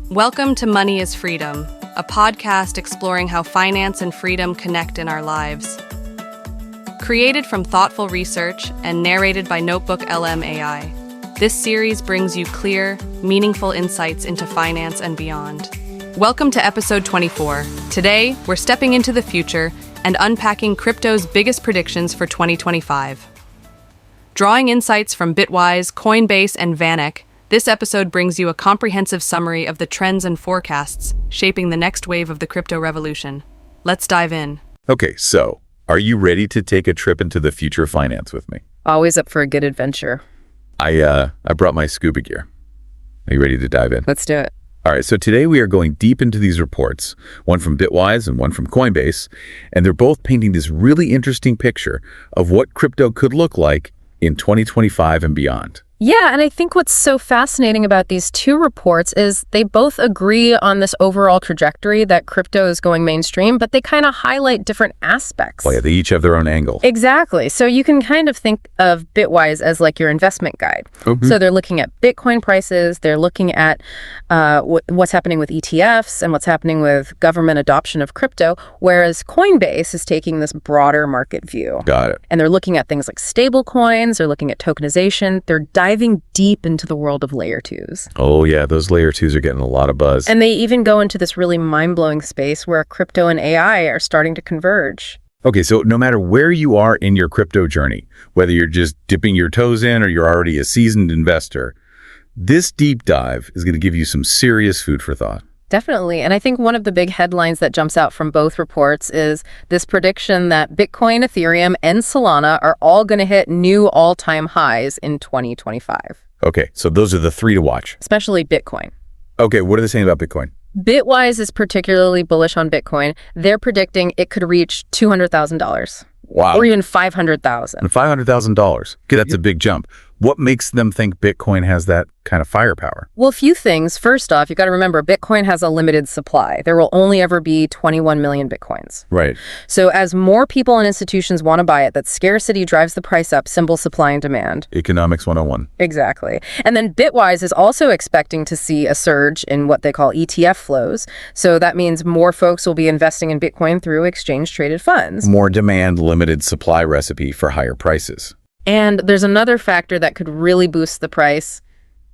Welcome to Money is Freedom, a podcast exploring how finance and freedom connect in our lives. Created from thoughtful research and narrated by Notebook LM AI, this series brings you clear, meaningful insights into finance and beyond. Welcome to episode 24. Today, we're stepping into the future and unpacking crypto's biggest predictions for 2025. Drawing insights from Bitwise, Coinbase, and VanEck, this episode brings you a comprehensive summary of the trends and forecasts shaping the next wave of the crypto revolution. Let's dive in. Okay, so are you ready to take a trip into the future of finance with me? Always up for a good adventure. I brought my scuba gear. Are you ready to dive in? Let's do it. All right, so today we are going deep into these reports, one from Bitwise and one from Coinbase, and they're both painting this really interesting picture of what crypto could look like in 2025 and beyond. Yeah, and I think what's so fascinating about these two reports is they both agree on this overall trajectory that crypto is going mainstream, but they kind of highlight different aspects. Well, yeah, they each have their own angle. Exactly. So you can kind of think of Bitwise as like your investment guide. Mm-hmm. So they're looking at Bitcoin prices, they're looking at what's happening with ETFs and what's happening with government adoption of crypto, whereas Coinbase is taking this broader market view. Got it. And they're looking at things like stable coins, they're looking at tokenization, they're diving deep into the world of layer twos. Oh yeah, those layer twos are getting a lot of buzz. And they even go into this really mind-blowing space where crypto and AI are starting to converge. Okay, so no matter where you are in your crypto journey, whether you're just dipping your toes in or you're already a seasoned investor, this deep dive is going to give you some serious food for thought. Definitely. And I think one of the big headlines that jumps out from both reports is this prediction that Bitcoin, Ethereum, and Solana are all going to hit new all-time highs in 2025. Okay, so those are the three to watch. Especially Bitcoin. Okay, what are they saying about Bitcoin? Bitwise is particularly bullish on Bitcoin. They're predicting it could reach $200,000. Wow. Or even $500,000. And $500,000. Okay, that's a big jump. What makes them think Bitcoin has that kind of firepower? Well, a few things. First off, you got to remember Bitcoin has a limited supply. There will only ever be 21 million Bitcoins. Right. So as more people and institutions want to buy it, that scarcity drives the price up, symbol supply and demand. Economics 101. Exactly. And then Bitwise is also expecting to see a surge in what they call ETF flows. So that means more folks will be investing in Bitcoin through exchange-traded funds. More demand, limited supply recipe for higher prices. And there's another factor that could really boost the price,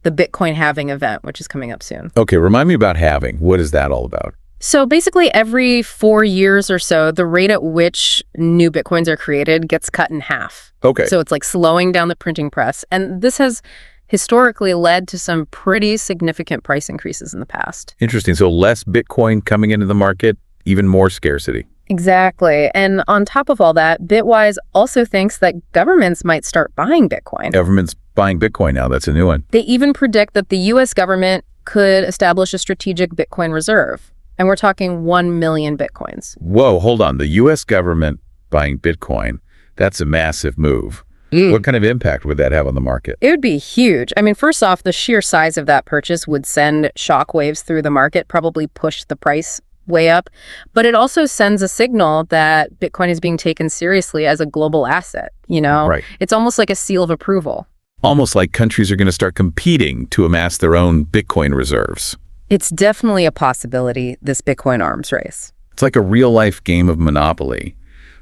the Bitcoin halving event, which is coming up soon. Okay, remind me about halving. What is that all about? So basically every 4 years or so, the rate at which new Bitcoins are created gets cut in half. Okay. So it's like slowing down the printing press. And this has historically led to some pretty significant price increases in the past. Interesting. So less Bitcoin coming into the market, even more scarcity. Exactly. And on top of all that, Bitwise also thinks that governments might start buying Bitcoin. Government's buying Bitcoin now. That's a new one. They even predict that the U.S. government could establish a strategic Bitcoin reserve. And we're talking 1 million Bitcoins. Whoa, hold on. The U.S. government buying Bitcoin, that's a massive move. What kind of impact would that have on the market? It would be huge. I mean, first off, the sheer size of that purchase would send shockwaves through the market, probably push the price way up, but it also sends a signal that Bitcoin is being taken seriously as a global asset, you know? Right. It's almost like a seal of approval. Almost like countries are going to start competing to amass their own Bitcoin reserves. It's definitely a possibility, this Bitcoin arms race. It's like a real-life game of Monopoly,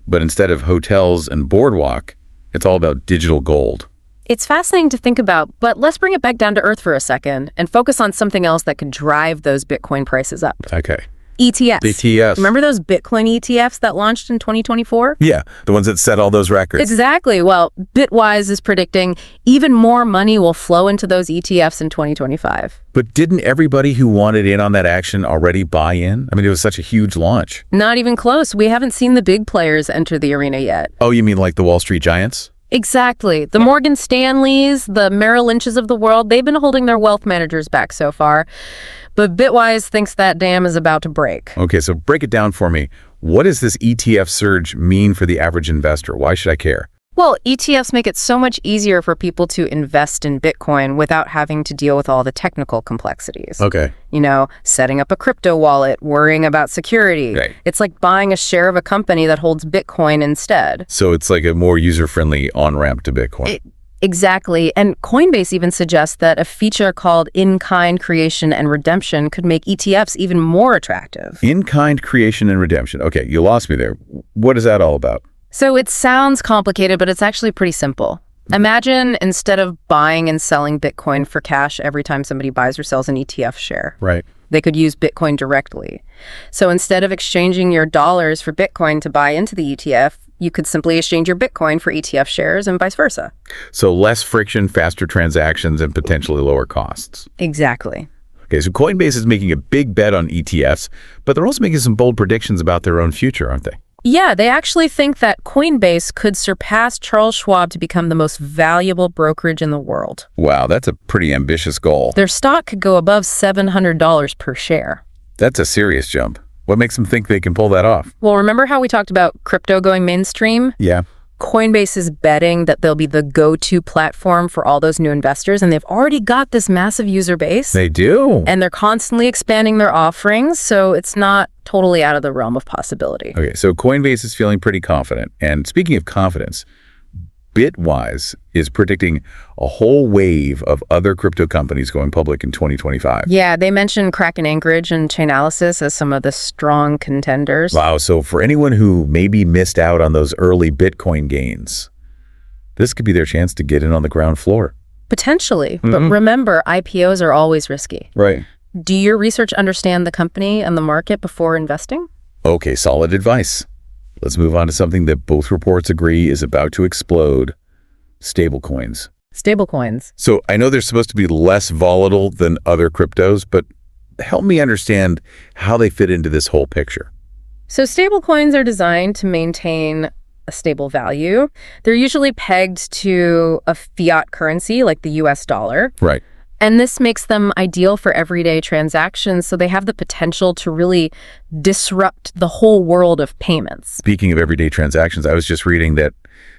but instead of hotels and boardwalk, it's all about digital gold. It's fascinating to think about, but let's bring it back down to earth for a second and focus on something else that could drive those Bitcoin prices up. Okay. ETFs. ETFs. Remember those Bitcoin ETFs that launched in 2024? Yeah, the ones that set all those records. Exactly. Well, Bitwise is predicting even more money will flow into those ETFs in 2025. But didn't everybody who wanted in on that action already buy in? I mean, it was such a huge launch. Not even close. We haven't seen the big players enter the arena yet. Oh, you mean like the Wall Street giants? Exactly. The Morgan Stanleys, the Merrill Lynches of the world, they've been holding their wealth managers back so far. But Bitwise thinks that dam is about to break. Okay, so break it down for me. What does this ETF surge mean for the average investor? Why should I care? Well, ETFs make it so much easier for people to invest in Bitcoin without having to deal with all the technical complexities. Okay. You know, setting up a crypto wallet, worrying about security. Right. It's like buying a share of a company that holds Bitcoin instead. So it's like a more user-friendly on-ramp to Bitcoin. Exactly. And Coinbase even suggests that a feature called in-kind creation and redemption could make ETFs even more attractive. In-kind creation and redemption. Okay, you lost me there. What is that all about? So it sounds complicated, but it's actually pretty simple. Imagine instead of buying and selling Bitcoin for cash every time somebody buys or sells an ETF share. Right. They could use Bitcoin directly. So instead of exchanging your dollars for Bitcoin to buy into the ETF, you could simply exchange your Bitcoin for ETF shares and vice versa. So less friction, faster transactions, and potentially lower costs. Exactly. Okay, so Coinbase is making a big bet on ETFs, but they're also making some bold predictions about their own future, aren't they? Yeah, they actually think that Coinbase could surpass Charles Schwab to become the most valuable brokerage in the world. Wow, that's a pretty ambitious goal. Their stock could go above $700 per share. That's a serious jump. What makes them think they can pull that off? Well, remember how we talked about crypto going mainstream? Yeah. Coinbase is betting that they'll be the go-to platform for all those new investors, and they've already got this massive user base. They do. And they're constantly expanding their offerings, so it's not totally out of the realm of possibility. Okay, so Coinbase is feeling pretty confident. And speaking of confidence, Bitwise is predicting a whole wave of other crypto companies going public in 2025. Yeah, they mentioned Kraken Anchorage and Chainalysis as some of the strong contenders. Wow, so for anyone who maybe missed out on those early Bitcoin gains, this could be their chance to get in on the ground floor. Potentially, but remember, IPOs are always risky. Right. Do your research understand the company and the market before investing? Okay, solid advice. Let's move on to something that both reports agree is about to explode: stablecoins. Stablecoins. So I know they're supposed to be less volatile than other cryptos, but help me understand how they fit into this whole picture. So stablecoins are designed to maintain a stable value. They're usually pegged to a fiat currency like the US dollar. Right. And this makes them ideal for everyday transactions, so they have the potential to really disrupt the whole world of payments. Speaking of everyday transactions, I was just reading that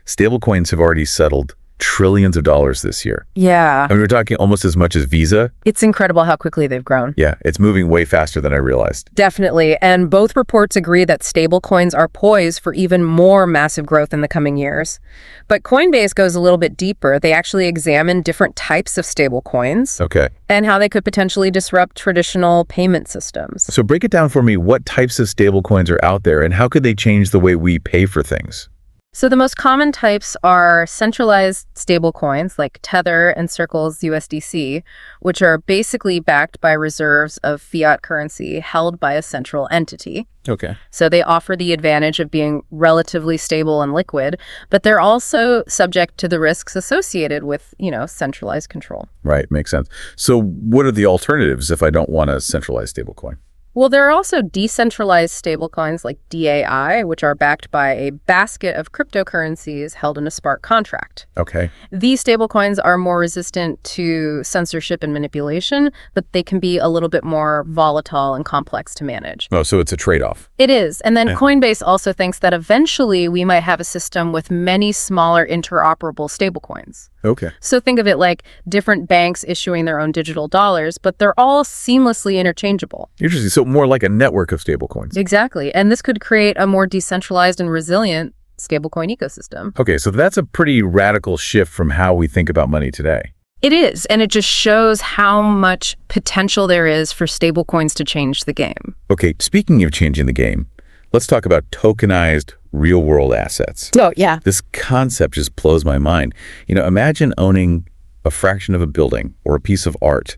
stablecoins have already settled trillions of dollars this year. Yeah. I mean, we're talking almost as much as Visa. It's incredible how quickly they've grown. Yeah, it's moving way faster than I realized. Definitely. And both reports agree that stablecoins are poised for even more massive growth in the coming years. But Coinbase goes a little bit deeper. They actually examine different types of stablecoins. Okay. And how they could potentially disrupt traditional payment systems. So break it down for me. What types of stablecoins are out there, and how could they change the way we pay for things? So the most common types are centralized stablecoins like Tether and Circle's USDC, which are basically backed by reserves of fiat currency held by a central entity. Okay. So they offer the advantage of being relatively stable and liquid, but they're also subject to the risks associated with, centralized control. Right, makes sense. So what are the alternatives if I don't want a centralized stablecoin? Well, there are also decentralized stablecoins like DAI, which are backed by a basket of cryptocurrencies held in a smart contract. Okay. These stablecoins are more resistant to censorship and manipulation, but they can be a little bit more volatile and complex to manage. Oh, so it's a trade-off. It is. And then Coinbase also thinks that eventually we might have a system with many smaller interoperable stablecoins. Okay. So think of it like different banks issuing their own digital dollars, but they're all seamlessly interchangeable. Interesting. So more like a network of stablecoins. Exactly. And this could create a more decentralized and resilient stablecoin ecosystem. Okay, so that's a pretty radical shift from how we think about money today. It is, and it just shows how much potential there is for stablecoins to change the game. Okay, speaking of changing the game, let's talk about tokenized real-world assets. Oh, yeah. This concept just blows my mind. Imagine owning a fraction of a building or a piece of art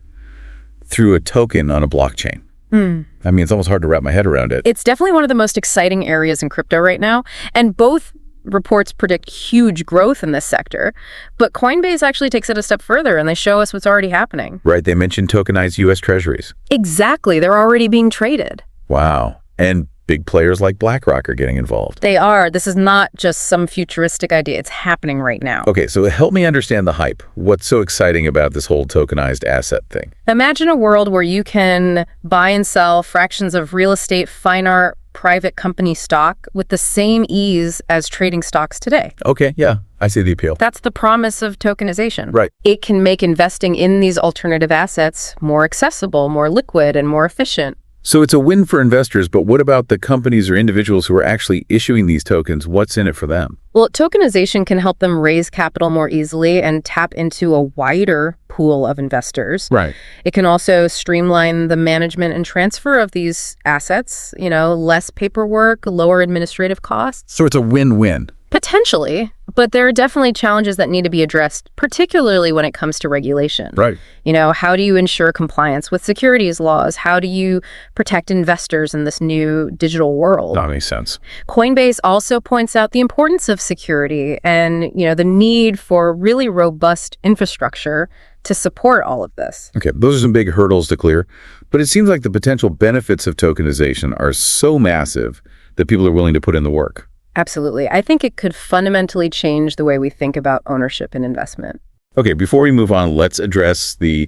through a token on a blockchain. I mean, it's almost hard to wrap my head around it. It's definitely one of the most exciting areas in crypto right now, and both reports predict huge growth in this sector. But Coinbase actually takes it a step further, and they show us what's already happening. Right, they mentioned tokenized U.S. treasuries. Exactly. They're already being traded. Wow. And big players like BlackRock are getting involved. They are. This is not just some futuristic idea. It's happening right now. Okay, so help me understand the hype. What's so exciting about this whole tokenized asset thing? Imagine a world where you can buy and sell fractions of real estate, fine art, private company stock with the same ease as trading stocks today. Okay, yeah, I see the appeal. That's the promise of tokenization. Right. It can make investing in these alternative assets more accessible, more liquid, and more efficient. So it's a win for investors, but what about the companies or individuals who are actually issuing these tokens? What's in it for them? Well, tokenization can help them raise capital more easily and tap into a wider pool of investors. Right. It can also streamline the management and transfer of these assets, less paperwork, lower administrative costs. So it's a win-win. Potentially, but there are definitely challenges that need to be addressed, particularly when it comes to regulation. Right. How do you ensure compliance with securities laws? How do you protect investors in this new digital world? That makes sense. Coinbase also points out the importance of security and, the need for really robust infrastructure to support all of this. Okay, those are some big hurdles to clear, but it seems like the potential benefits of tokenization are so massive that people are willing to put in the work. Absolutely. I think it could fundamentally change the way we think about ownership and investment. Okay, before we move on, let's address the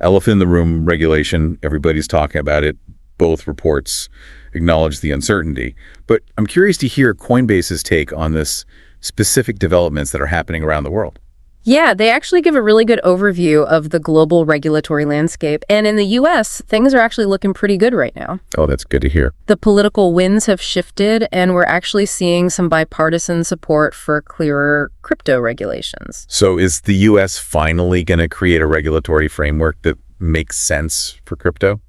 elephant in the room regulation. Everybody's talking about it. Both reports acknowledge the uncertainty. But I'm curious to hear Coinbase's take on this specific developments that are happening around the world. Yeah, they actually give a really good overview of the global regulatory landscape. And in the U.S., things are actually looking pretty good right now. Oh, that's good to hear. The political winds have shifted, and we're actually seeing some bipartisan support for clearer crypto regulations. So is the U.S. finally going to create a regulatory framework that makes sense for crypto?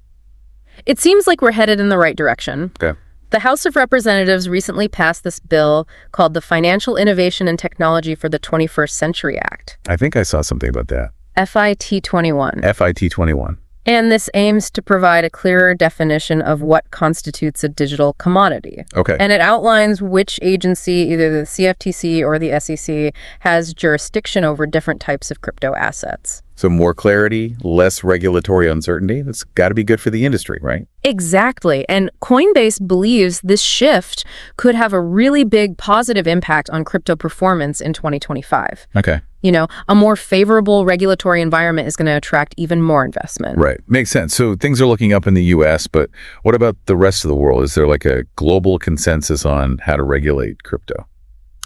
It seems like we're headed in the right direction. Okay. The House of Representatives recently passed this bill called the Financial Innovation and Technology for the 21st Century Act. I think I saw something about that. FIT21. FIT21. And this aims to provide a clearer definition of what constitutes a digital commodity. Okay. And it outlines which agency, either the CFTC or the SEC, has jurisdiction over different types of crypto assets. So more clarity, less regulatory uncertainty. That's got to be good for the industry, right? Exactly. And Coinbase believes this shift could have a really big positive impact on crypto performance in 2025. Okay. A more favorable regulatory environment is going to attract even more investment. Right. Makes sense. So things are looking up in the U.S., but what about the rest of the world? Is there like a global consensus on how to regulate crypto?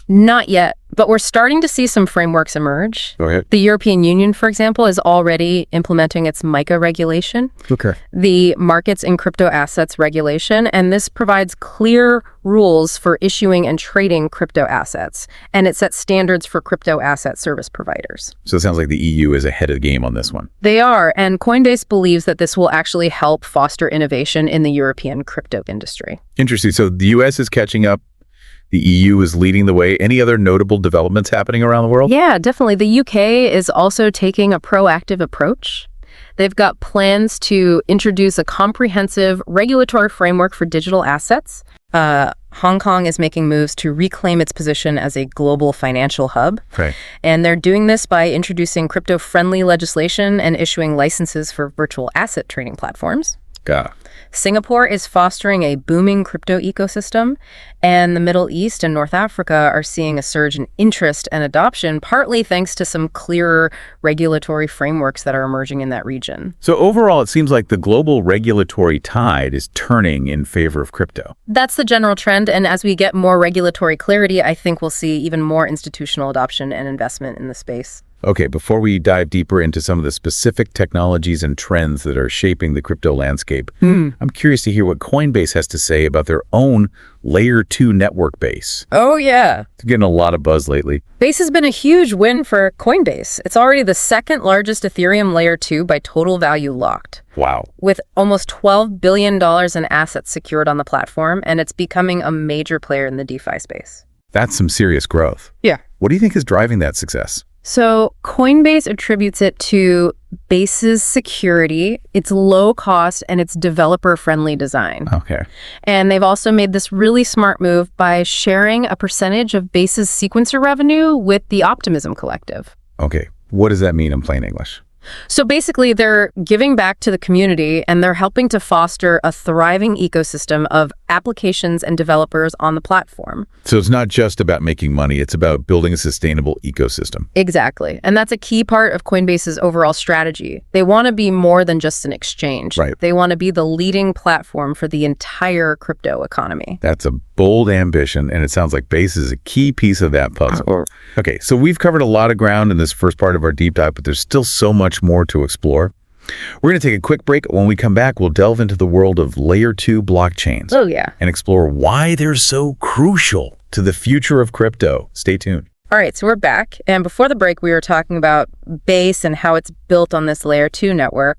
Not yet, but we're starting to see some frameworks emerge. Go ahead. The European Union, for example, is already implementing its MiCA regulation, the Markets in Crypto Assets regulation, and this provides clear rules for issuing and trading crypto assets, and it sets standards for crypto asset service providers. So it sounds like the EU is ahead of the game on this one. They are, and Coinbase believes that this will actually help foster innovation in the European crypto industry. Interesting. So the U.S. is catching up. The EU is leading the way. Any other notable developments happening around the world? Yeah, definitely. The UK is also taking a proactive approach. They've got plans to introduce a comprehensive regulatory framework for digital assets. Hong Kong is making moves to reclaim its position as a global financial hub. Right. And they're doing this by introducing crypto-friendly legislation and issuing licenses for virtual asset trading platforms. Got it. Singapore is fostering a booming crypto ecosystem, and the Middle East and North Africa are seeing a surge in interest and adoption, partly thanks to some clearer regulatory frameworks that are emerging in that region. So overall, it seems like the global regulatory tide is turning in favor of crypto. That's the general trend, and as we get more regulatory clarity, I think we'll see even more institutional adoption and investment in the space. Okay, before we dive deeper into some of the specific technologies and trends that are shaping the crypto landscape, I'm curious to hear what Coinbase has to say about their own Layer 2 network base. Oh, yeah. It's getting a lot of buzz lately. Base has been a huge win for Coinbase. It's already the second largest Ethereum Layer 2 by total value locked. Wow. With almost $12 billion in assets secured on the platform, and it's becoming a major player in the DeFi space. That's some serious growth. Yeah. What do you think is driving that success? So Coinbase attributes it to Base's security, its low cost, and its developer-friendly design. Okay. And they've also made this really smart move by sharing a percentage of Base's sequencer revenue with the Optimism Collective. Okay. What does that mean in plain English? So basically, they're giving back to the community, and they're helping to foster a thriving ecosystem of applications and developers on the platform. So it's not just about making money, it's about building a sustainable ecosystem. Exactly. And that's a key part of Coinbase's overall strategy. They want to be more than just an exchange. Right. They want to be the leading platform for the entire crypto economy. That's a bold ambition, and it sounds like Base is a key piece of that puzzle. Okay, so we've covered a lot of ground in this first part of our deep dive, but there's still so much more to explore. We're going to take a quick break. When we come back, we'll delve into the world of Layer 2 blockchains. Oh, yeah. And explore why they're so crucial. to the future of crypto. Stay tuned. All right, so we're back. And before the break, we were talking about Base and how it's built on this layer 2 network.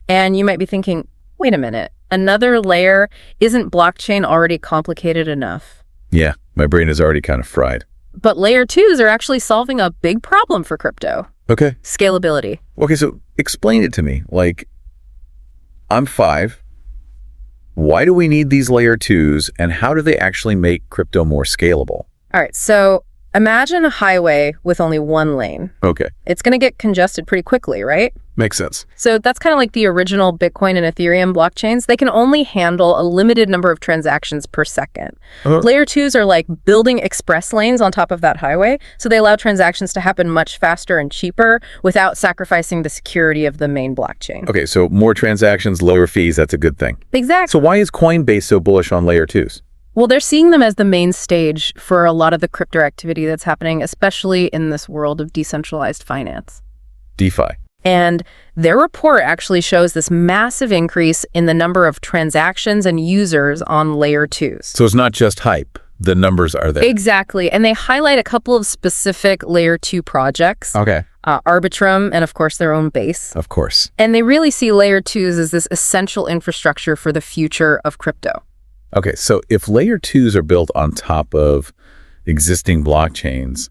And you might be thinking, wait a minute, another layer? Isn't blockchain already complicated enough? Yeah, my brain is already kind of fried. But layer 2s are actually solving a big problem for crypto. Okay. Scalability. Okay, so explain it to me. Like, I'm 5. Why do we need these layer 2s, and how do they actually make crypto more scalable? All right, so imagine a highway with only one lane. Okay. It's going to get congested pretty quickly, right? Makes sense. So that's kind of like the original Bitcoin and Ethereum blockchains. They can only handle a limited number of transactions per second. Layer 2s are like building express lanes on top of that highway, so they allow transactions to happen much faster and cheaper without sacrificing the security of the main blockchain. Okay, so more transactions, lower fees, that's a good thing. Exactly. So why is Coinbase so bullish on layer 2s? Well, they're seeing them as the main stage for a lot of the crypto activity that's happening, especially in this world of decentralized finance. DeFi. And their report actually shows this massive increase in the number of transactions and users on layer 2s. So it's not just hype. The numbers are there. Exactly. And they highlight a couple of specific layer 2 projects. Okay. Arbitrum and, of course, their own Base. Of course. And they really see layer 2s as this essential infrastructure for the future of crypto. Okay, so if layer 2s are built on top of existing blockchains,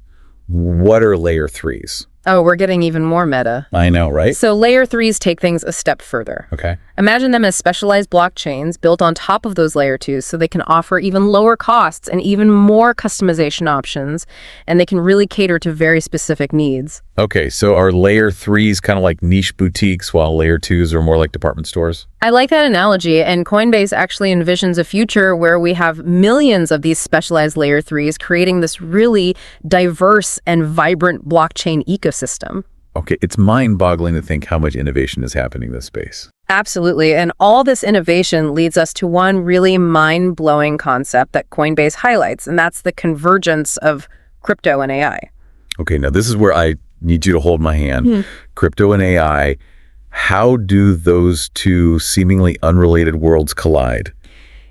what are layer 3s? Oh, we're getting even more meta. I know, right? So layer 3s take things a step further. Okay. Imagine them as specialized blockchains built on top of those layer 2s so they can offer even lower costs and even more customization options, and they can really cater to very specific needs. Okay, so are layer 3s kind of like niche boutiques while layer 2s are more like department stores? I like that analogy, and Coinbase actually envisions a future where we have millions of these specialized layer 3s creating this really diverse and vibrant blockchain ecosystem. Okay, it's mind-boggling to think how much innovation is happening in this space. Absolutely, and all this innovation leads us to one really mind-blowing concept that Coinbase highlights, and that's the convergence of crypto and AI. Okay, now this is where I need you to hold my hand. Crypto and AI, how do those two seemingly unrelated worlds collide?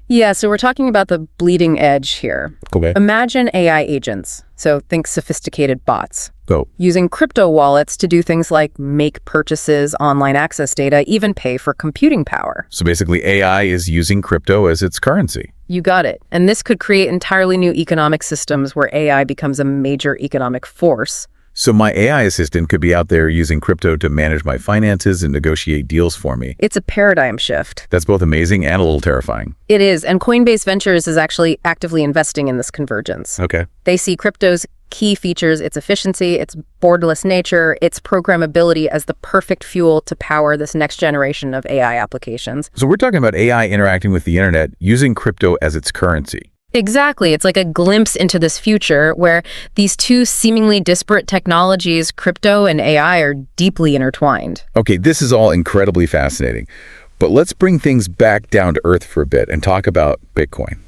Yeah, so we're talking about the bleeding edge here. Okay. Imagine AI agents, so think sophisticated bots, Go. using crypto wallets to do things like make purchases, online access data, even pay for computing power. So basically AI is using crypto as its currency. You got it. And this could create entirely new economic systems where AI becomes a major economic force. So my AI assistant could be out there using crypto to manage my finances and negotiate deals for me. It's a paradigm shift. That's both amazing and a little terrifying. It is, and Coinbase Ventures is actually actively investing in this convergence. Okay. They see crypto's key features, its efficiency, its borderless nature, its programmability as the perfect fuel to power this next generation of AI applications. So we're talking about AI interacting with the internet using crypto as its currency. Exactly. It's like a glimpse into this future where these two seemingly disparate technologies, crypto and AI, are deeply intertwined. Okay, this is all incredibly fascinating. But let's bring things back down to earth for a bit and talk about Bitcoin.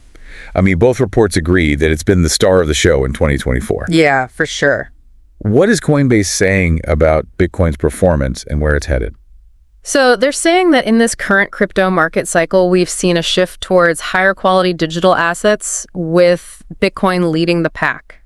I mean, both reports agree that it's been the star of the show in 2024. Yeah, for sure. What is Coinbase saying about Bitcoin's performance and where it's headed? So they're saying that in this current crypto market cycle, we've seen a shift towards higher quality digital assets, with Bitcoin leading the pack.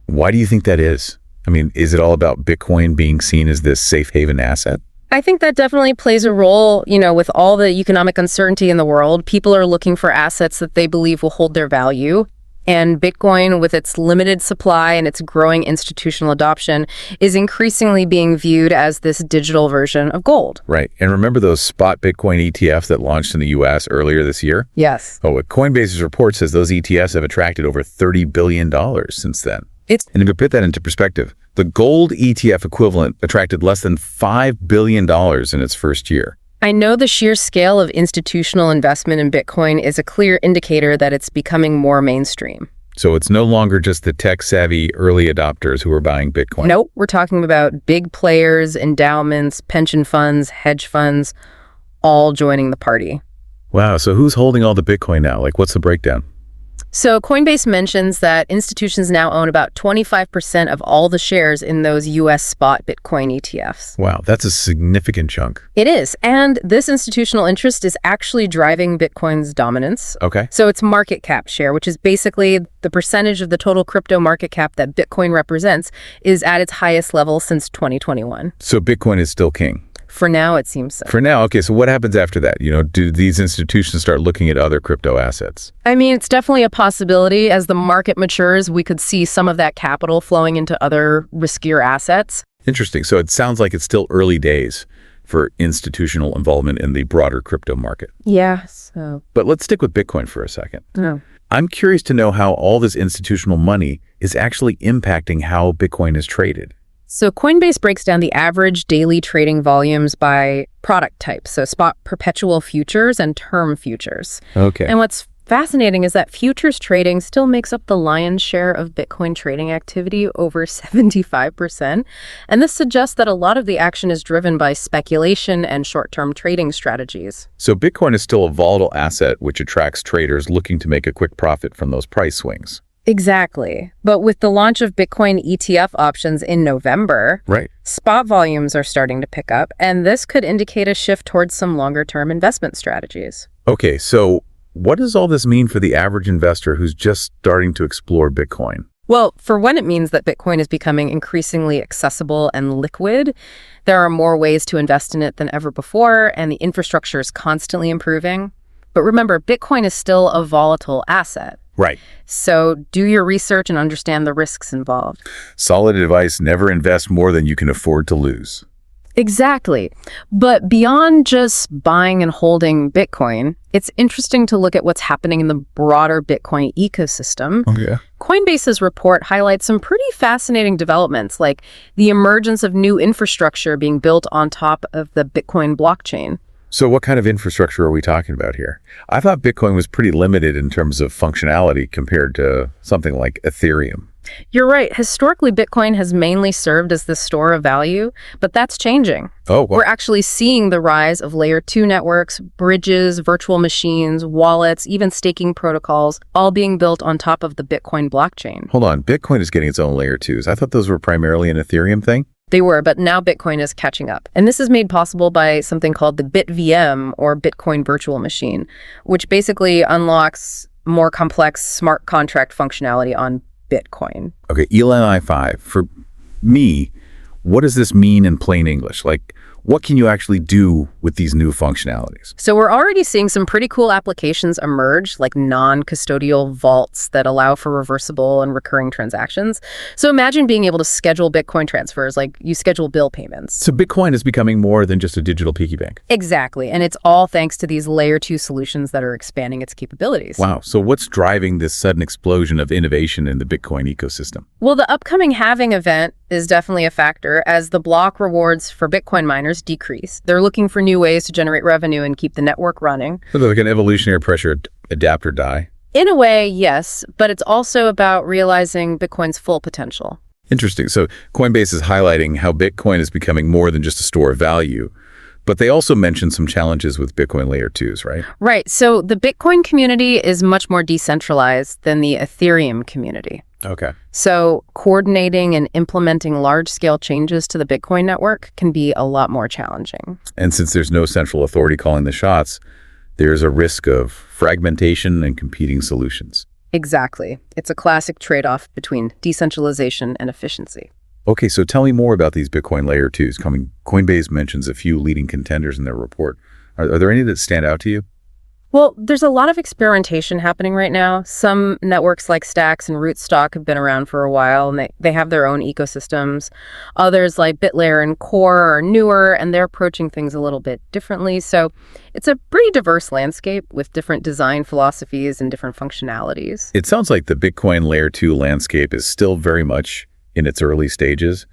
Why do you think that is? I mean, is it all about Bitcoin being seen as this safe haven asset? I think that definitely plays a role, with all the economic uncertainty in the world. People are looking for assets that they believe will hold their value. And Bitcoin, with its limited supply and its growing institutional adoption, is increasingly being viewed as this digital version of gold. Right. And remember those spot Bitcoin ETFs that launched in the U.S. earlier this year? Yes. Oh, Coinbase's report says those ETFs have attracted over $30 billion since then. And to put that into perspective, the gold ETF equivalent attracted less than $5 billion in its first year. I know the sheer scale of institutional investment in Bitcoin is a clear indicator that it's becoming more mainstream. So it's no longer just the tech-savvy early adopters who are buying Bitcoin. Nope, we're talking about big players, endowments, pension funds, hedge funds, all joining the party. Wow, so who's holding all the Bitcoin now? Like, what's the breakdown? So Coinbase mentions that institutions now own about 25% of all the shares in those U.S. spot Bitcoin ETFs. Wow, that's a significant chunk. It is. And this institutional interest is actually driving Bitcoin's dominance. Okay. So its market cap share, which is basically the percentage of the total crypto market cap that Bitcoin represents, is at its highest level since 2021. So Bitcoin is still king? For now, it seems so. For now, okay, so what happens after that? Do these institutions start looking at other crypto assets? I mean, it's definitely a possibility. As the market matures, we could see some of that capital flowing into other riskier assets. Interesting. So it sounds like it's still early days for institutional involvement in the broader crypto market. Yeah, so... But let's stick with Bitcoin for a second. Oh. I'm curious to know how all this institutional money is actually impacting how Bitcoin is traded. So Coinbase breaks down the average daily trading volumes by product type, so spot perpetual futures and term futures. Okay. And what's fascinating is that futures trading still makes up the lion's share of Bitcoin trading activity, over 75%. And this suggests that a lot of the action is driven by speculation and short-term trading strategies. So Bitcoin is still a volatile asset which attracts traders looking to make a quick profit from those price swings. Exactly. But with the launch of Bitcoin ETF options in November, Right. spot volumes are starting to pick up, and this could indicate a shift towards some longer-term investment strategies. Okay, so what does all this mean for the average investor who's just starting to explore Bitcoin? Well, for one, it means that Bitcoin is becoming increasingly accessible and liquid. There are more ways to invest in it than ever before, and the infrastructure is constantly improving. But remember, Bitcoin is still a volatile asset. Right. So do your research and understand the risks involved. Solid advice, never invest more than you can afford to lose. Exactly. But beyond just buying and holding Bitcoin, it's interesting to look at what's happening in the broader Bitcoin ecosystem. Okay. Coinbase's report highlights some pretty fascinating developments, like the emergence of new infrastructure being built on top of the Bitcoin blockchain. So what kind of infrastructure are we talking about here? I thought Bitcoin was pretty limited in terms of functionality compared to something like Ethereum. You're right. Historically, Bitcoin has mainly served as the store of value, but that's changing. Oh, well, We're actually seeing the rise of layer 2 networks, bridges, virtual machines, wallets, even staking protocols, all being built on top of the Bitcoin blockchain. hold on. Bitcoin is getting its own layer 2s. I thought those were primarily an Ethereum thing. They were, but now Bitcoin is catching up. And this is made possible by something called the BitVM, or Bitcoin Virtual Machine, which basically unlocks more complex smart contract functionality on Bitcoin. Okay, Elon I5. For me, what does this mean in plain English? Like, what can you actually do with these new functionalities? So we're already seeing some pretty cool applications emerge, like non-custodial vaults that allow for reversible and recurring transactions. So imagine being able to schedule Bitcoin transfers like you schedule bill payments. So Bitcoin is becoming more than just a digital piggy bank. Exactly. And it's all thanks to these layer 2 solutions that are expanding its capabilities. Wow. So what's driving this sudden explosion of innovation in the Bitcoin ecosystem? Well, the upcoming halving event is definitely a factor as the block rewards for Bitcoin miners decrease. They're looking for new ways to generate revenue and keep the network running. So like an evolutionary pressure, adapt or die. In a way, yes, but it's also about realizing Bitcoin's full potential. Interesting. So Coinbase is highlighting how Bitcoin is becoming more than just a store of value. But they also mentioned some challenges with Bitcoin layer 2s, right? Right. So the Bitcoin community is much more decentralized than the Ethereum community. Okay. So coordinating and implementing large-scale changes to the Bitcoin network can be a lot more challenging. And since there's no central authority calling the shots, there's a risk of fragmentation and competing solutions. Exactly. It's a classic trade-off between decentralization and efficiency. Okay, so tell me more about these Bitcoin layer 2s. Coinbase mentions a few leading contenders in their report. Are there any that stand out to you? Well, there's a lot of experimentation happening right now. Some networks like Stacks and Rootstock have been around for a while, and they have their own ecosystems. Others like BitLayer and Core are newer, and they're approaching things a little bit differently. So it's a pretty diverse landscape with different design philosophies and different functionalities. It sounds like the Bitcoin layer 2 landscape is still very much in its early stages,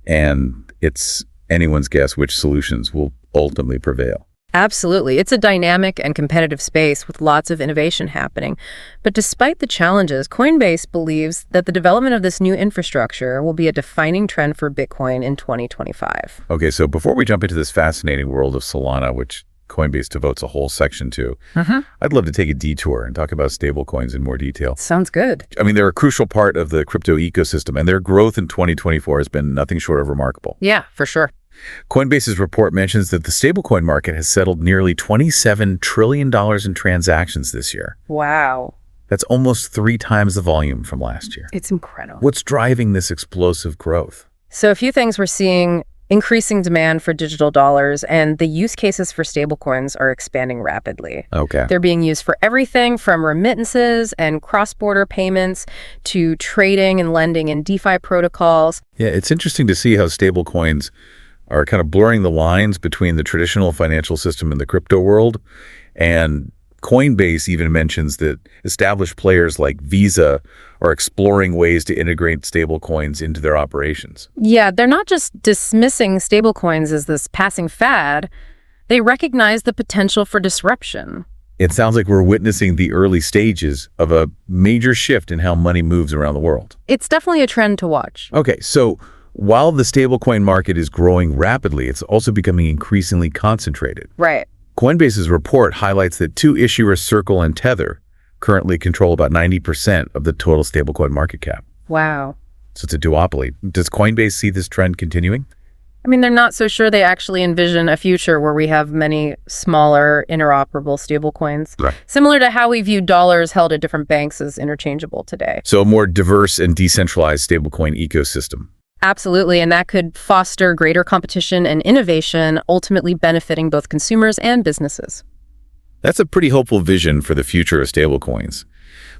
and it's anyone's guess which solutions will ultimately prevail. Absolutely. It's a dynamic and competitive space with lots of innovation happening. But despite the challenges, Coinbase believes that the development of this new infrastructure will be a defining trend for Bitcoin in 2025. Okay, so before we jump into this fascinating world of Solana, which Coinbase devotes a whole section to. I'd love to take a detour and talk about stablecoins in more detail. Sounds good. I mean, they're a crucial part of the crypto ecosystem, and their growth in 2024 has been nothing short of remarkable. Yeah, for sure. Coinbase's report mentions that the stablecoin market has settled nearly $27 trillion in transactions this year. Wow. That's almost 3 times the volume from last year. It's incredible. What's driving this explosive growth? So a few things. We're seeing increasing demand for digital dollars, and the use cases for stablecoins are expanding rapidly. Okay. They're being used for everything from remittances and cross-border payments to trading and lending in DeFi protocols. Yeah, it's interesting to see how stablecoins are kind of blurring the lines between the traditional financial system and the crypto world. And Coinbase even mentions that established players like Visa are exploring ways to integrate stablecoins into their operations. Yeah, they're not just dismissing stablecoins as this passing fad. They recognize the potential for disruption. It sounds like we're witnessing the early stages of a major shift in how money moves around the world. It's definitely a trend to watch. Okay, so while the stablecoin market is growing rapidly, it's also becoming increasingly concentrated. Right. Coinbase's report highlights that 2 issuers, Circle and Tether, currently control about 90% of the total stablecoin market cap. Wow. So it's a duopoly. Does Coinbase see this trend continuing? I mean, they're not so sure they actually envision a future where we have many smaller, interoperable stablecoins. Right. Similar to how we view dollars held at different banks as interchangeable today. So a more diverse and decentralized stablecoin ecosystem. Absolutely, and that could foster greater competition and innovation, ultimately benefiting both consumers and businesses. That's a pretty hopeful vision for the future of stablecoins.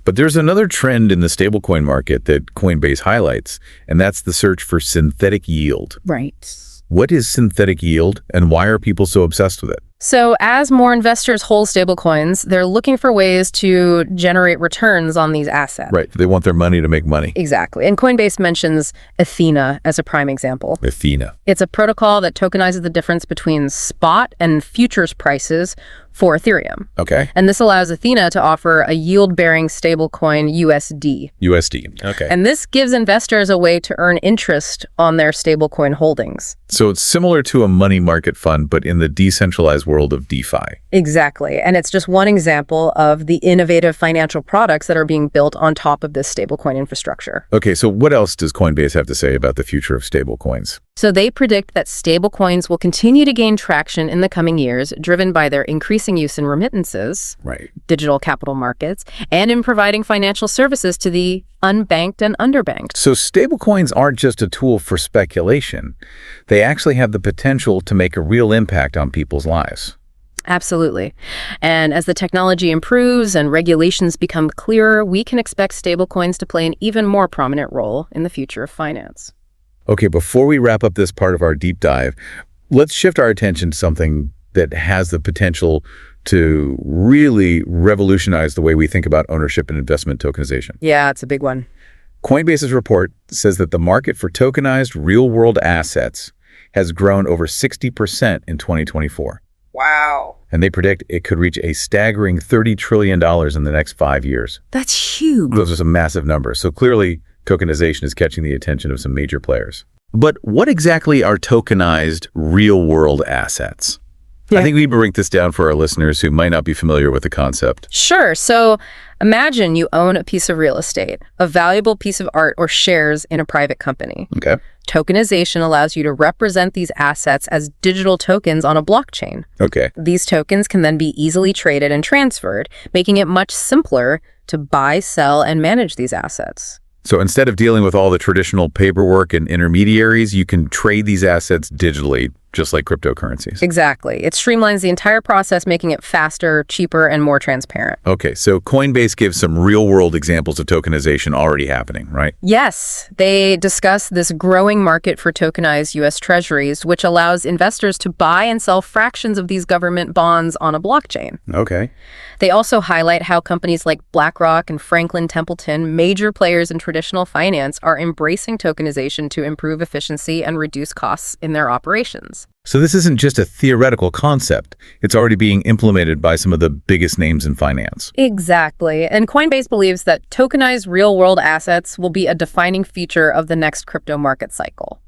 But there's another trend in the stablecoin market that Coinbase highlights, and that's the search for synthetic yield. Right. What is synthetic yield, and why are people so obsessed with it? So as more investors hold stablecoins, they're looking for ways to generate returns on these assets. Right. They want their money to make money. Exactly. And Coinbase mentions Athena as a prime example. Athena. It's a protocol that tokenizes the difference between spot and futures prices for Ethereum. Okay. And this allows Athena to offer a yield-bearing stablecoin USD. USD. Okay. And this gives investors a way to earn interest on their stablecoin holdings. So it's similar to a money market fund, but in the decentralized world of DeFi. Exactly. And it's just one example of the innovative financial products that are being built on top of this stablecoin infrastructure. Okay, so what else does Coinbase have to say about the future of stablecoins? So they predict that stablecoins will continue to gain traction in the coming years, driven by their increasing use in remittances, Right. digital capital markets, and in providing financial services to the unbanked and underbanked. So stablecoins aren't just a tool for speculation. They actually have the potential to make a real impact on people's lives. Absolutely. And as the technology improves and regulations become clearer, we can expect stablecoins to play an even more prominent role in the future of finance. Okay, before we wrap up this part of our deep dive, let's shift our attention to something that has the potential to really revolutionize the way we think about ownership and investment tokenization. Yeah, it's a big one. Coinbase's report says that the market for tokenized real-world assets has grown over 60% in 2024. Wow. And they predict it could reach a staggering $30 trillion in the next 5 years. That's huge. Those are some massive numbers. So clearly, tokenization is catching the attention of some major players. But what exactly are tokenized real-world assets? Yeah. I think we break this down for our listeners who might not be familiar with the concept. Sure. So imagine you own a piece of real estate, a valuable piece of art, or shares in a private company. Okay. Tokenization allows you to represent these assets as digital tokens on a blockchain. Okay. These tokens can then be easily traded and transferred, making it much simpler to buy, sell, and manage these assets. So instead of dealing with all the traditional paperwork and intermediaries, you can trade these assets digitally, just like cryptocurrencies. Exactly. It streamlines the entire process, making it faster, cheaper, and more transparent. Okay, so Coinbase gives some real-world examples of tokenization already happening, right? Yes, they discuss this growing market for tokenized U.S. treasuries, which allows investors to buy and sell fractions of these government bonds on a blockchain. Okay. They also highlight how companies like BlackRock and Franklin Templeton, major players in traditional finance, are embracing tokenization to improve efficiency and reduce costs in their operations. So this isn't just a theoretical concept. It's already being implemented by some of the biggest names in finance. Exactly. And Coinbase believes that tokenized real-world assets will be a defining feature of the next crypto market cycle.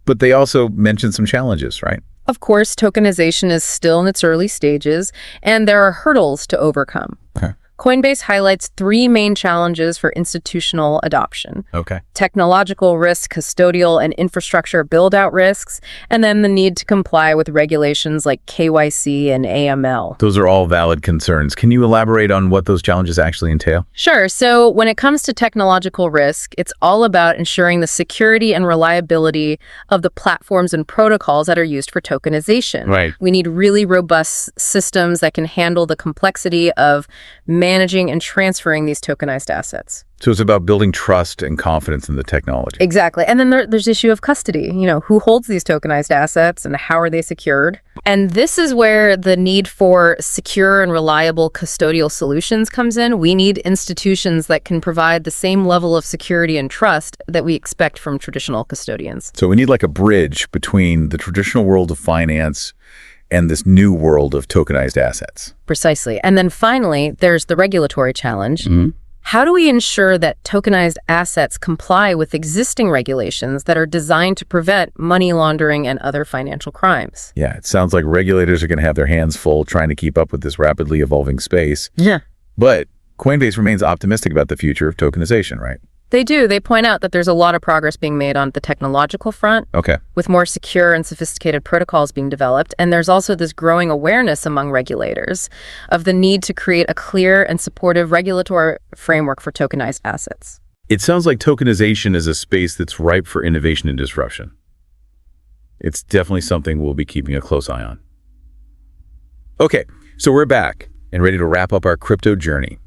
But they also mention some challenges, right? Of course, tokenization is still in its early stages, and there are hurdles to overcome. Okay. Coinbase highlights three main challenges for institutional adoption. Okay. Technological risk, custodial and infrastructure build-out risks, and then the need to comply with regulations like KYC and AML. Those are all valid concerns. Can you elaborate on what those challenges actually entail? Sure. So when it comes to technological risk, it's all about ensuring the security and reliability of the platforms and protocols that are used for tokenization. Right. We need really robust systems that can handle the complexity of managing and transferring these tokenized assets. So it's about building trust and confidence in the technology. Exactly. And then there's the issue of custody. Who holds these tokenized assets and how are they secured? And this is where the need for secure and reliable custodial solutions comes in. We need institutions that can provide the same level of security and trust that we expect from traditional custodians. So we need like a bridge between the traditional world of finance and this new world of tokenized assets. Precisely. And then finally, there's the regulatory challenge. Mm-hmm. How do we ensure that tokenized assets comply with existing regulations that are designed to prevent money laundering and other financial crimes? Yeah, it sounds like regulators are going to have their hands full trying to keep up with this rapidly evolving space. Yeah. But Coinbase remains optimistic about the future of tokenization, right? They do. They point out that there's a lot of progress being made on the technological front, Okay. with more secure and sophisticated protocols being developed. And there's also this growing awareness among regulators of the need to create a clear and supportive regulatory framework for tokenized assets. It sounds like tokenization is a space that's ripe for innovation and disruption. It's definitely something we'll be keeping a close eye on. Okay, so we're back and ready to wrap up our crypto journey.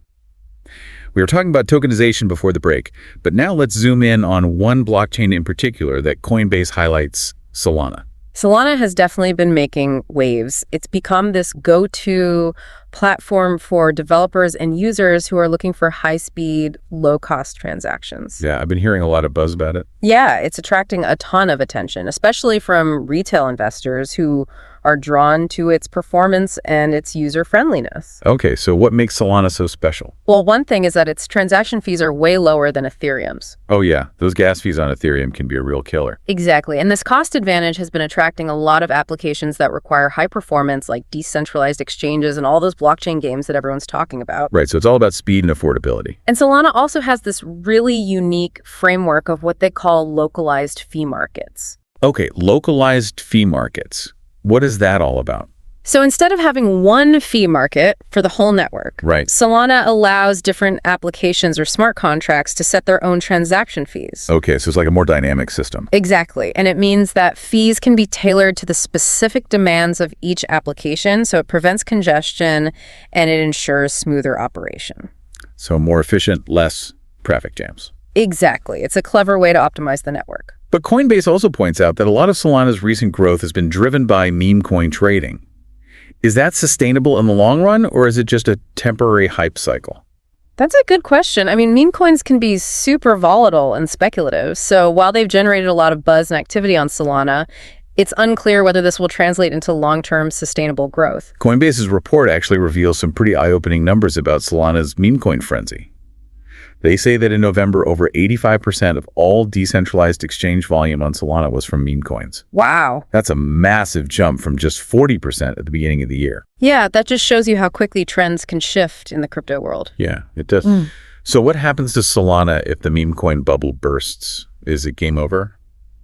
We were talking about tokenization before the break, but now let's zoom in on one blockchain in particular that Coinbase highlights, Solana. Solana has definitely been making waves. It's become this go-to platform for developers and users who are looking for high-speed, low-cost transactions. Yeah, I've been hearing a lot of buzz about it. Yeah, it's attracting a ton of attention, especially from retail investors who are drawn to its performance and its user-friendliness. Okay, so what makes Solana so special? Well, one thing is that its transaction fees are way lower than Ethereum's. Oh yeah, those gas fees on Ethereum can be a real killer. Exactly. And this cost advantage has been attracting a lot of applications that require high performance, like decentralized exchanges and all those blockchain games that everyone's talking about. Right, so it's all about speed and affordability. And Solana also has this really unique framework of what they call localized fee markets. Okay, localized fee markets. What is that all about? So instead of having one fee market for the whole network, Right. Solana allows different applications or smart contracts to set their own transaction fees. Okay, so it's like a more dynamic system. Exactly. And it means that fees can be tailored to the specific demands of each application, so it prevents congestion and it ensures smoother operation. So more efficient, less traffic jams. Exactly. It's a clever way to optimize the network. But Coinbase also points out that a lot of Solana's recent growth has been driven by meme coin trading. Is that sustainable in the long run, or is it just a temporary hype cycle? That's a good question. I mean, meme coins can be super volatile and speculative. So while they've generated a lot of buzz and activity on Solana, it's unclear whether this will translate into long-term sustainable growth. Coinbase's report actually reveals some pretty eye-opening numbers about Solana's meme coin frenzy. They say that in November, over 85% of all decentralized exchange volume on Solana was from meme coins. Wow. That's a massive jump from just 40% at the beginning of the year. Yeah, that just shows you how quickly trends can shift in the crypto world. Yeah, it does. So what happens to Solana if the meme coin bubble bursts? Is it game over?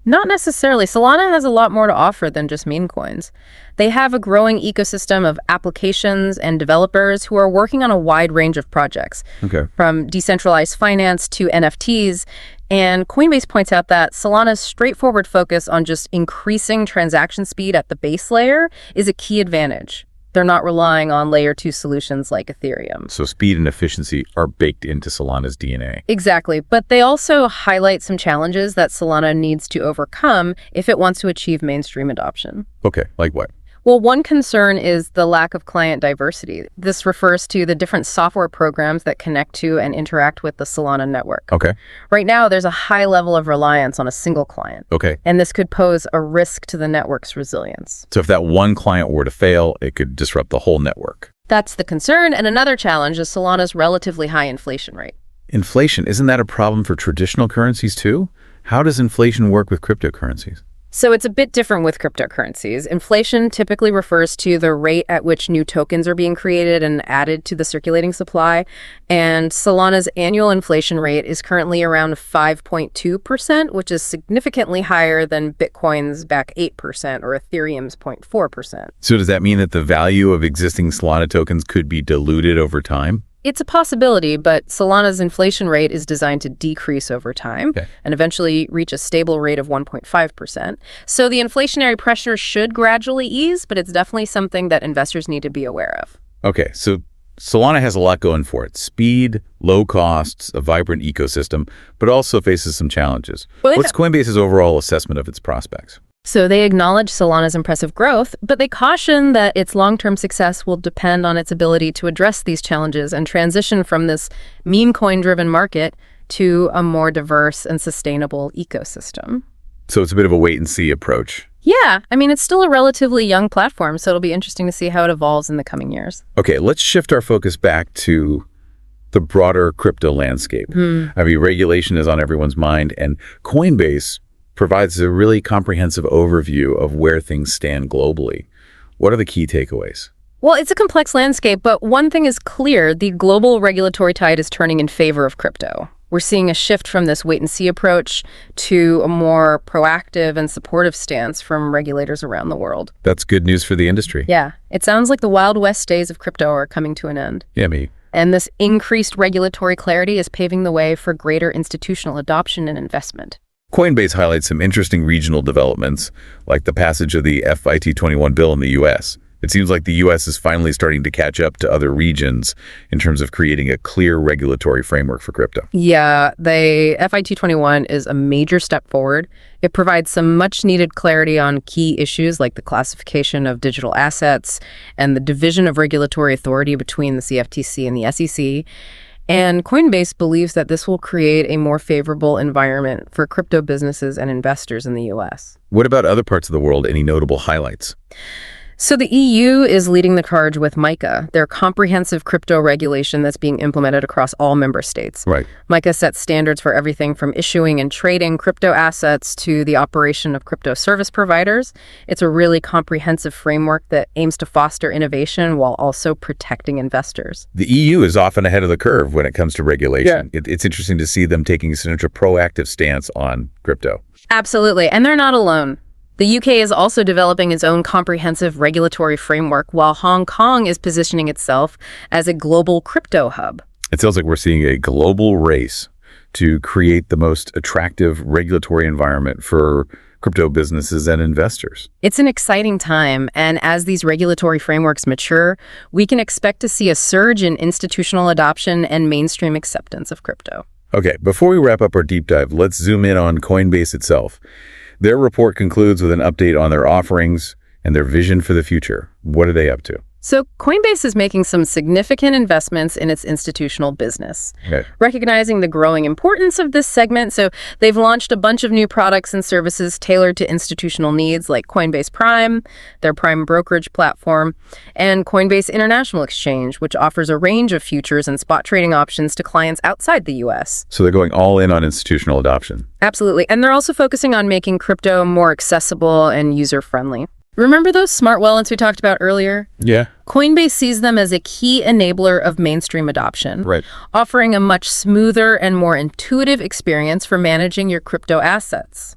Not necessarily. Solana has a lot more to offer than just meme coins. They have a growing ecosystem of applications and developers who are working on a wide range of projects, Okay. from decentralized finance to NFTs. And Coinbase points out that Solana's straightforward focus on just increasing transaction speed at the base layer is a key advantage. They're not relying on layer 2 solutions like Ethereum. So speed and efficiency are baked into Solana's DNA. Exactly, but they also highlight some challenges that Solana needs to overcome if it wants to achieve mainstream adoption. Okay, like what? Well, one concern is the lack of client diversity. This refers to the different software programs that connect to and interact with the Solana network. Okay. Right now, there's a high level of reliance on a single client, Okay. and this could pose a risk to the network's resilience. So if that one client were to fail, it could disrupt the whole network. That's the concern, and another challenge is Solana's relatively high inflation rate. Inflation, isn't that a problem for traditional currencies too? How does inflation work with cryptocurrencies? So it's a bit different with cryptocurrencies. Inflation typically refers to the rate at which new tokens are being created and added to the circulating supply. And Solana's annual inflation rate is currently around 5.2%, which is significantly higher than Bitcoin's back 8% or Ethereum's 0.4%. So does that mean that the value of existing Solana tokens could be diluted over time? It's a possibility, but Solana's inflation rate is designed to decrease over time and eventually reach a stable rate of 1.5%. So the inflationary pressure should gradually ease, but it's definitely something that investors need to be aware of. Okay, so Solana has a lot going for it. Speed, low costs, a vibrant ecosystem, but also faces some challenges. What's Coinbase's overall assessment of its prospects? So they acknowledge Solana's impressive growth, but they caution that its long-term success will depend on its ability to address these challenges and transition from this meme coin-driven market to a more diverse and sustainable ecosystem. So it's a bit of a wait-and-see approach. Yeah, I mean, it's still a relatively young platform, so it'll be interesting to see how it evolves in the coming years. Okay, let's shift our focus back to the broader crypto landscape. I mean, regulation is on everyone's mind, and Coinbase provides a really comprehensive overview of where things stand globally. What are the key takeaways? Well, it's a complex landscape, but one thing is clear: the global regulatory tide is turning in favor of crypto. We're seeing a shift from this wait-and-see approach to a more proactive and supportive stance from regulators around the world. That's good news for the industry. Yeah, it sounds like the Wild West days of crypto are coming to an end. Yeah, me. And this increased regulatory clarity is paving the way for greater institutional adoption and investment. Coinbase highlights some interesting regional developments, like the passage of the FIT21 bill in the U.S. It seems like the U.S. is finally starting to catch up to other regions in terms of creating a clear regulatory framework for crypto. Yeah, the FIT21 is a major step forward. It provides some much-needed clarity on key issues like the classification of digital assets and the division of regulatory authority between the CFTC and the SEC. And Coinbase believes that this will create a more favorable environment for crypto businesses and investors in the U.S. What about other parts of the world? Any notable highlights? So the EU is leading the charge with MiCA, their comprehensive crypto regulation that's being implemented across all member states. Right. MiCA sets standards for everything from issuing and trading crypto assets to the operation of crypto service providers. It's a really comprehensive framework that aims to foster innovation while also protecting investors. The EU is often ahead of the curve when it comes to regulation. Yeah. It's interesting to see them taking such a proactive stance on crypto. Absolutely. And they're not alone. The UK is also developing its own comprehensive regulatory framework, while Hong Kong is positioning itself as a global crypto hub. It sounds like we're seeing a global race to create the most attractive regulatory environment for crypto businesses and investors. It's an exciting time, and as these regulatory frameworks mature, we can expect to see a surge in institutional adoption and mainstream acceptance of crypto. Okay, before we wrap up our deep dive, let's zoom in on Coinbase itself. Their report concludes with an update on their offerings and their vision for the future. What are they up to? So Coinbase is making some significant investments in its institutional business, recognizing the growing importance of this segment. So they've launched a bunch of new products and services tailored to institutional needs, like Coinbase Prime, their prime brokerage platform, and Coinbase International Exchange, which offers a range of futures and spot trading options to clients outside the U.S. So they're going all in on institutional adoption. Absolutely. And they're also focusing on making crypto more accessible and user-friendly. Remember those smart wallets we talked about earlier? Yeah. Coinbase sees them as a key enabler of mainstream adoption, offering a much smoother and more intuitive experience for managing your crypto assets.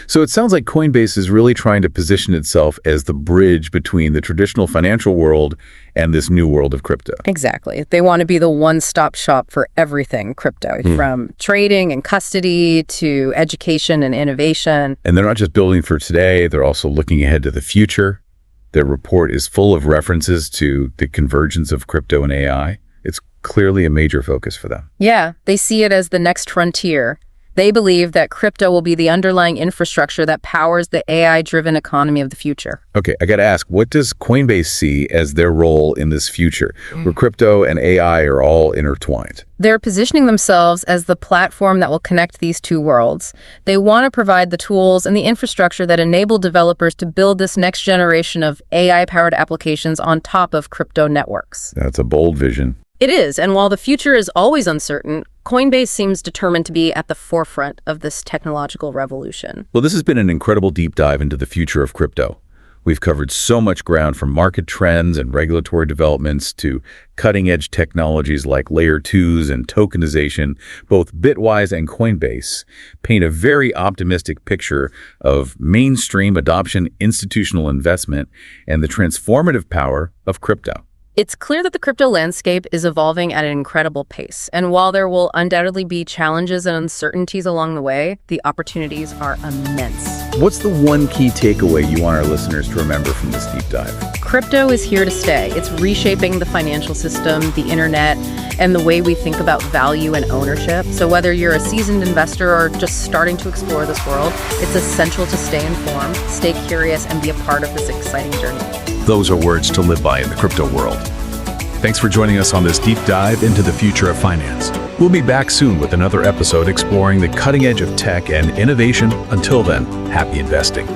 So it sounds like Coinbase is really trying to position itself as the bridge between the traditional financial world and this new world of crypto. Exactly. They want to be the one-stop shop for everything crypto, from trading and custody to education and innovation. And they're not just building for today, they're also looking ahead to the future. Their report is full of references to the convergence of crypto and AI. It's clearly a major focus for them. Yeah, they see it as the next frontier. They believe that crypto will be the underlying infrastructure that powers the AI-driven economy of the future. Okay, I got to ask, what does Coinbase see as their role in this future, where crypto and AI are all intertwined? They're positioning themselves as the platform that will connect these two worlds. They want to provide the tools and the infrastructure that enable developers to build this next generation of AI-powered applications on top of crypto networks. That's a bold vision. It is, and while the future is always uncertain, Coinbase seems determined to be at the forefront of this technological revolution. Well, this has been an incredible deep dive into the future of crypto. We've covered so much ground, from market trends and regulatory developments to cutting-edge technologies like Layer 2s and tokenization. Both Bitwise and Coinbase paint a very optimistic picture of mainstream adoption, institutional investment, and the transformative power of crypto. It's clear that the crypto landscape is evolving at an incredible pace, and while there will undoubtedly be challenges and uncertainties along the way, the opportunities are immense. What's the one key takeaway you want our listeners to remember from this deep dive? Crypto is here to stay. It's reshaping the financial system, the internet, and the way we think about value and ownership. So whether you're a seasoned investor or just starting to explore this world, it's essential to stay informed, stay curious, and be a part of this exciting journey. Those are words to live by in the crypto world. Thanks for joining us on this deep dive into the future of finance. We'll be back soon with another episode exploring the cutting edge of tech and innovation. Until then, happy investing.